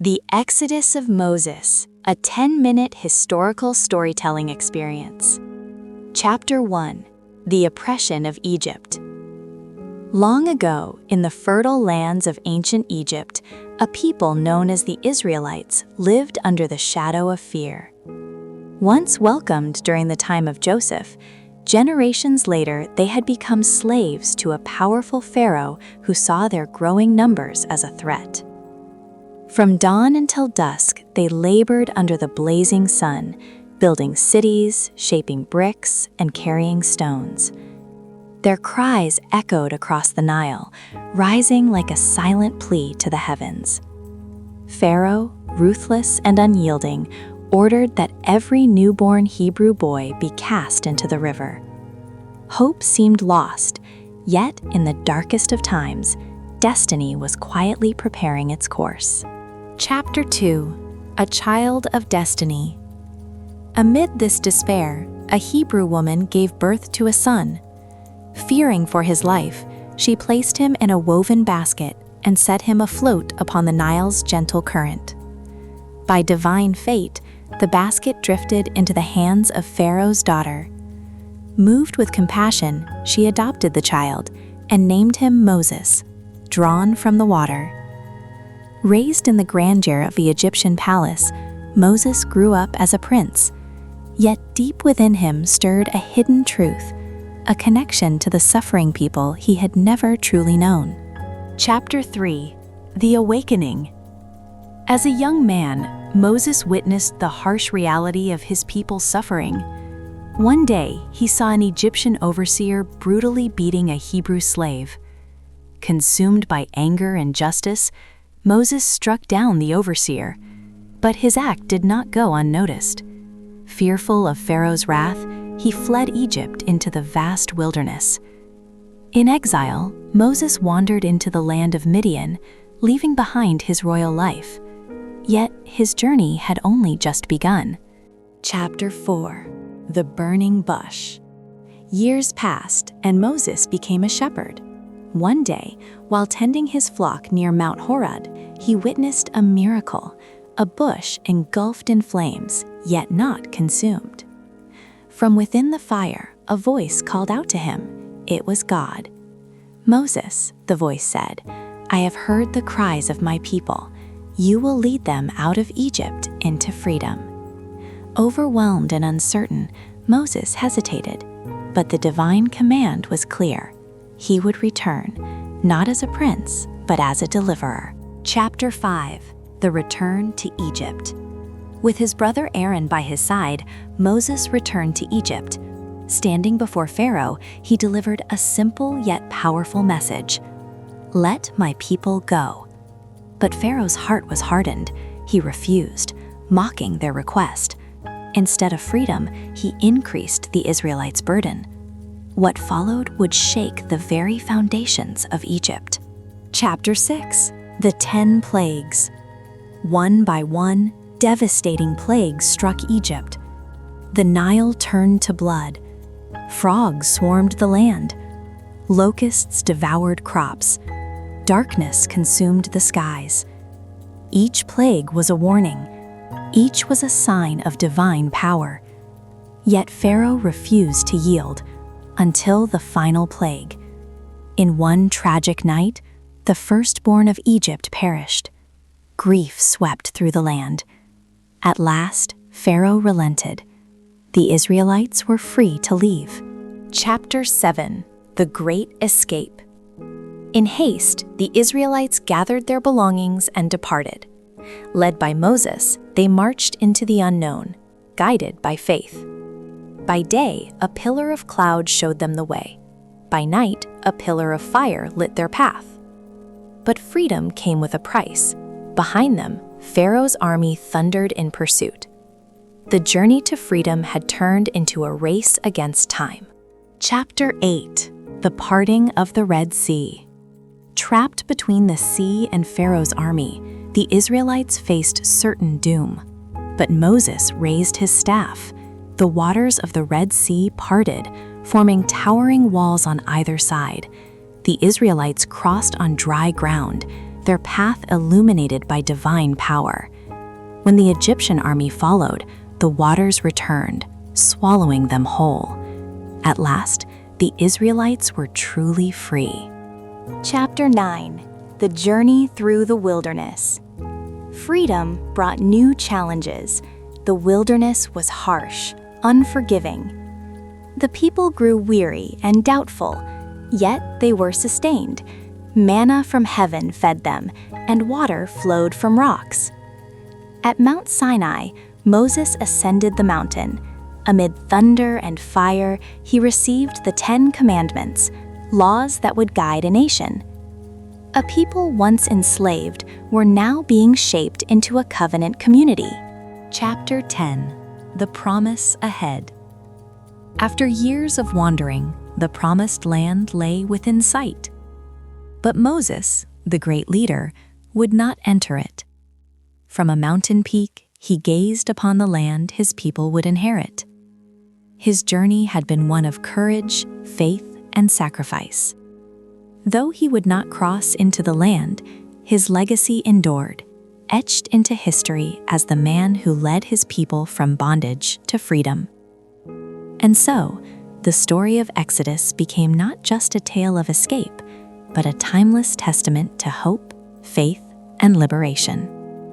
The Exodus of Moses, a 10-minute historical storytelling experience. Chapter 1. The Oppression of Egypt. Long ago, in the fertile lands of ancient Egypt, a people known as the Israelites lived under the shadow of fear. Once welcomed during the time of Joseph, generations later they had become slaves to a powerful Pharaoh who saw their growing numbers as a threat. From dawn until dusk, they labored under the blazing sun, building cities, shaping bricks, and carrying stones. Their cries echoed across the Nile, rising like a silent plea to the heavens. Pharaoh, ruthless and unyielding, ordered that every newborn Hebrew boy be cast into the river. Hope seemed lost, yet in the darkest of times, destiny was quietly preparing its course. Chapter 2. A Child of Destiny. Amid this despair, a Hebrew woman gave birth to a son. Fearing for his life, she placed him in a woven basket and set him afloat upon the Nile's gentle current. By divine fate, the basket drifted into the hands of Pharaoh's daughter. Moved with compassion, she adopted the child and named him Moses, drawn from the water. Raised in the grandeur of the Egyptian palace, Moses grew up as a prince. Yet deep within him stirred a hidden truth, a connection to the suffering people he had never truly known. Chapter 3. The Awakening. As a young man, Moses witnessed the harsh reality of his people's suffering. One day, he saw an Egyptian overseer brutally beating a Hebrew slave. Consumed by anger and justice, Moses struck down the overseer, but his act did not go unnoticed. Fearful of Pharaoh's wrath, he fled Egypt into the vast wilderness. In exile, Moses wandered into the land of Midian, leaving behind his royal life. Yet his journey had only just begun. Chapter 4. The Burning Bush. Years passed, and Moses became a shepherd. One day, while tending his flock near Mount Horeb, he witnessed a miracle, a bush engulfed in flames, yet not consumed. From within the fire, a voice called out to him. It was God. "Moses," the voice said, "I have heard the cries of my people. You will lead them out of Egypt into freedom." Overwhelmed and uncertain, Moses hesitated, but the divine command was clear. He would return, not as a prince, but as a deliverer. Chapter 5. The Return to Egypt. With his brother Aaron by his side, Moses returned to Egypt. Standing before Pharaoh, he delivered a simple yet powerful message: "Let my people go." But Pharaoh's heart was hardened. He refused, mocking their request. Instead of freedom, he increased the Israelites' burden. What followed would shake the very foundations of Egypt. Chapter 6. The 10 Plagues. One by one, devastating plagues struck Egypt. The Nile turned to blood. Frogs swarmed the land. Locusts devoured crops. Darkness consumed the skies. Each plague was a warning. Each was a sign of divine power. Yet Pharaoh refused to yield, until the final plague. In one tragic night, the firstborn of Egypt perished. Grief swept through the land. At last, Pharaoh relented. The Israelites were free to leave. Chapter 7. The Great Escape. In haste, the Israelites gathered their belongings and departed. Led by Moses, they marched into the unknown, guided by faith. By day, a pillar of cloud showed them the way. By night, a pillar of fire lit their path. But freedom came with a price. Behind them, Pharaoh's army thundered in pursuit. The journey to freedom had turned into a race against time. Chapter 8. The Parting of the Red Sea. Trapped between the sea and Pharaoh's army, the Israelites faced certain doom. But Moses raised his staff. The waters of the Red Sea parted, forming towering walls on either side. The Israelites crossed on dry ground, their path illuminated by divine power. When the Egyptian army followed, the waters returned, swallowing them whole. At last, the Israelites were truly free. Chapter 9: The Journey Through the Wilderness. Freedom brought new challenges. The wilderness was harsh, unforgiving. The people grew weary and doubtful, yet they were sustained. Manna from heaven fed them, and water flowed from rocks. At Mount Sinai, Moses ascended the mountain. Amid thunder and fire, he received the 10 Commandments, laws that would guide a nation. A people once enslaved were now being shaped into a covenant community. Chapter 10: The Promise Ahead. After years of wandering, the promised land lay within sight. But Moses, the great leader, would not enter it. From a mountain peak, he gazed upon the land his people would inherit. His journey had been one of courage, faith, and sacrifice. Though he would not cross into the land, his legacy endured, etched into history as the man who led his people from bondage to freedom. And so, the story of Exodus became not just a tale of escape, but a timeless testament to hope, faith, and liberation.